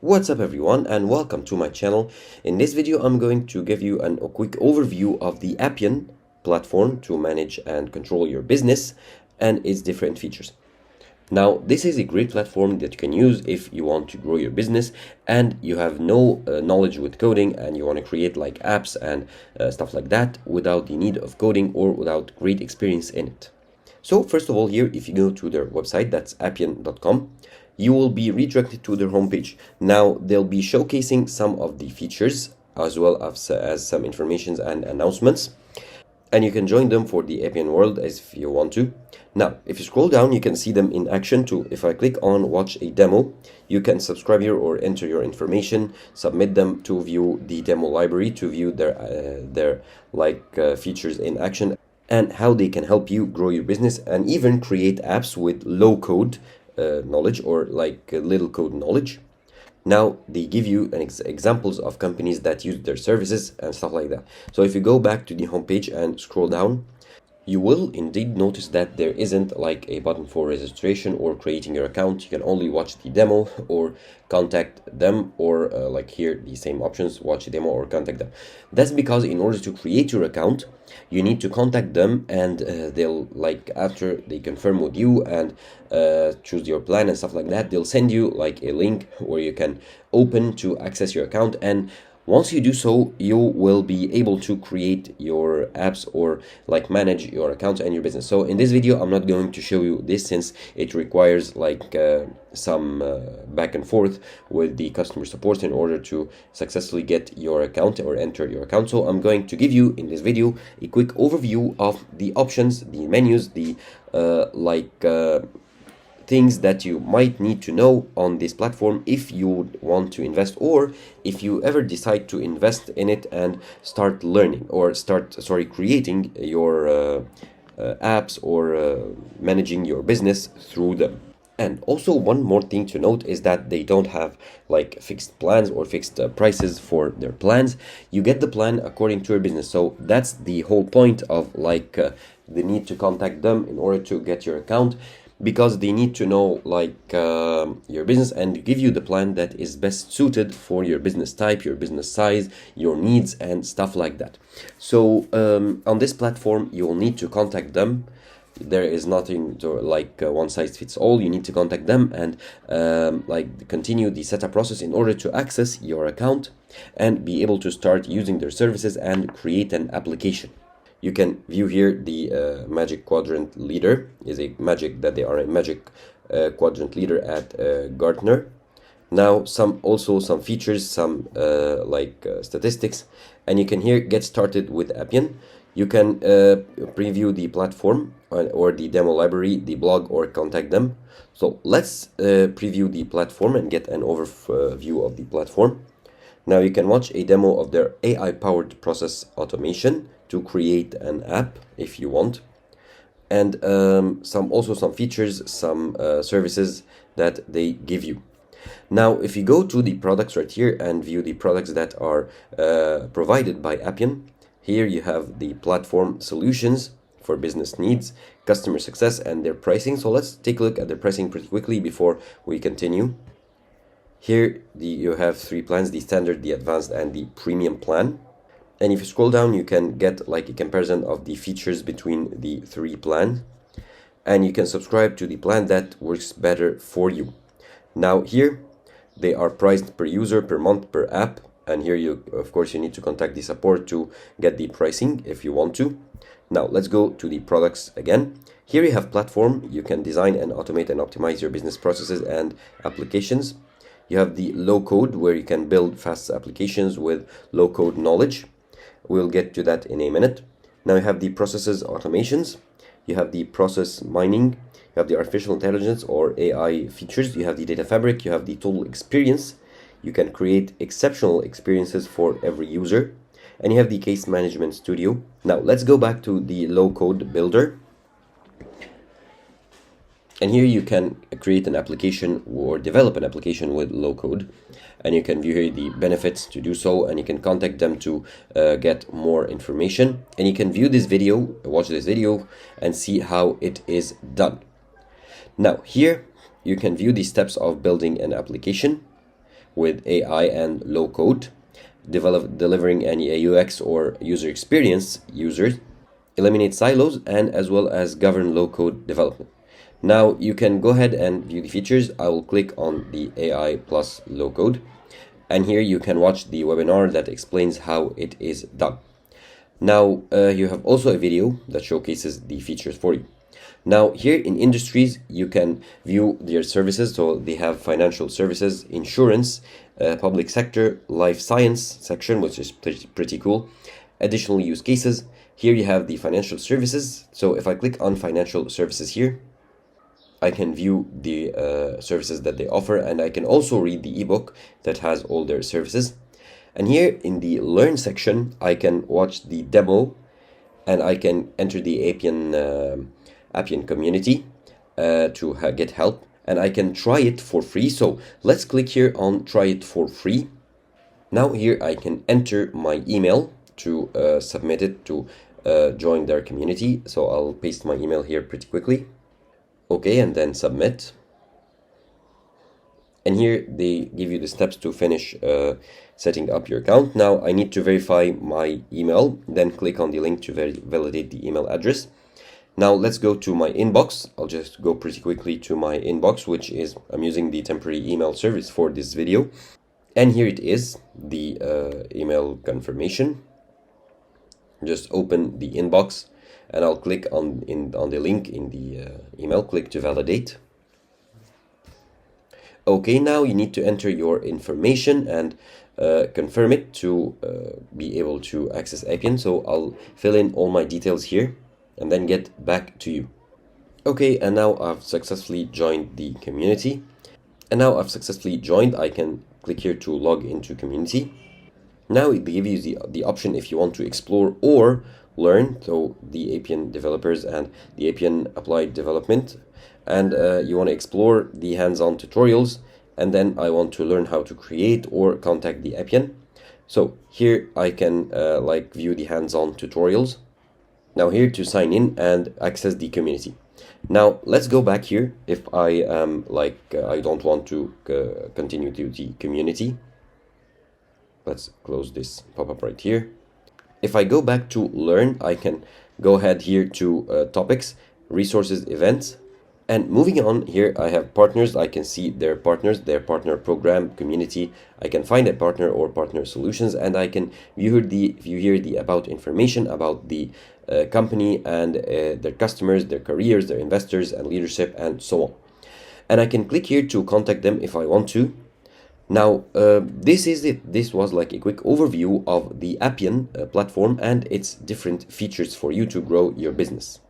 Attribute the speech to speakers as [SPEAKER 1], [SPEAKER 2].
[SPEAKER 1] What's up everyone and welcome to my channel. In this video I'm going to give you a quick overview of the Appian platform to manage and control your business and its different features. Now this is a great platform that you can use if you want to grow your business and you have no knowledge with coding and you want to create like apps and stuff like that without the need of coding or without great experience in it. So first of all, here if you go to their website, that's appian.com, you will be redirected to their homepage. Now they'll be showcasing some of the features as well as some informations and announcements, and you can join them for the Appian world if you want to. Now if you scroll down you can see them in action too. If I click on watch a demo, you can subscribe here or enter your information, submit them to view the demo library, to view their features in action and how they can help you grow your business and even create apps with low code knowledge or little code knowledge. Now they give you examples of companies that use their services and stuff like that. So if you go back to the homepage and scroll down, you will indeed notice that there isn't like a button for registration or creating your account. You can only watch the demo or contact them, or like here the same options, watch the demo or contact them. That's because in order to create your account you need to contact them, and they'll, like, after they confirm with you and choose your plan and stuff like that, they'll send you like a link where you can open to access your account, and once you do so, you will be able to create your apps or like manage your account and your business. So in this video, I'm not going to show you this since it requires like some back and forth with the customer support in order to successfully get your account or enter your account. So I'm going to give you in this video a quick overview of the options, the menus, the things that you might need to know on this platform if you want to invest, or if you ever decide to invest in it and start learning or creating your apps or managing your business through them. And also one more thing to note is that they don't have like fixed plans or fixed prices for their plans. You get the plan according to your business. So that's the whole point of the need to contact them in order to get your account, because they need to know your business and give you the plan that is best suited for your business type, your business size, your needs and stuff like that. So on this platform you will need to contact them. There is nothing to one size fits all. You need to contact them and continue the setup process in order to access your account and be able to start using their services and create an application. You can view here the Magic Quadrant leader. Is a magic that they are a Magic Quadrant leader at Gartner. Now some features, some statistics, and you can here get started with Appian. You can preview the platform or the demo library, the blog, or contact them. So let's preview the platform and get an overview of the platform. Now you can watch a demo of their AI-powered process automation to create an app if you want, and some features, some services that they give you. Now if you go to the products right here and view the products that are provided by Appian, here you have the platform solutions for business needs, customer success, and their pricing. So let's take a look at their pricing pretty quickly before we continue. Here you have three plans: the standard, the advanced, and the premium plan. And if you scroll down, you can get like a comparison of the features between the three plans, and you can subscribe to the plan that works better for you. Now here they are priced per user, per month, per app, and here you need to contact the support to get the pricing if you want to. Now let's go to the products again. Here you have platform. You can design and automate and optimize your business processes and applications. You have the low code, where you can build fast applications with low code knowledge. We'll get to that in a minute. Now you have the processes automations, you have the process mining, you have the artificial intelligence or AI features, you have the data fabric, you have the total experience. You can create exceptional experiences for every user, and you have the case management studio. Now let's go back to the low code builder. And here you can create an application or develop an application with low code. And you can view here the benefits to do so, and you can contact them to get more information. And you can view this video, watch this video, and see how it is done. Now here you can view the steps of building an application. with AI and low code, delivering any UX or user experience users, eliminate silos, and as well as govern low code development. Now you can go ahead and view the features. I will click on the AI plus low code, and here you can watch the webinar that explains how it is done. Now you have also a video that showcases the features for you. Now here in industries, you can view their services. So they have financial services, insurance, public sector, life science section, which is pretty cool. Additional use cases. Here you have the financial services. So if I click on financial services here, I can view the services that they offer, and I can also read the ebook that has all their services. And here in the learn section, I can watch the demo, and I can enter the Appian community to get help, and I can try it for free. So let's click here on try it for free. Now here I can enter my email to submit it to join their community. So I'll paste my email here pretty quickly. Okay, and then submit. And here they give you the steps to finish setting up your account. Now I need to verify my email, then click on the link to validate the email address. Now let's go to my inbox. I'll just go pretty quickly to my inbox, which is, I'm using the temporary email service for this video. And here it is, the email confirmation. Just open the inbox, and I'll click on the link in the email, click to validate. Okay, now you need to enter your information and confirm it to be able to access Appian. So I'll fill in all my details here and then get back to you. Okay, and now I've successfully joined the community. And now I've successfully joined, I can click here to log into community. Now it gives you the option if you want to explore or learn, so the Appian developers and the Appian applied development, and you want to explore the hands-on tutorials, and then I want to learn how to create or contact the Appian. So here I can view the hands-on tutorials. Now here to sign in and access the community. Now let's go back here if I I don't want to continue to the community. Let's close this pop-up right here. If I go back to learn, I can go ahead here to topics, resources, events, and moving on here I have partners. I can see their partners, their partner program, community. I can find a partner or partner solutions, and I can view here the about information about the company and their customers, their careers, their investors and leadership, and so on. And I can click here to contact them if I want to. Now, this is it. This was like a quick overview of the Appian platform and its different features for you to grow your business.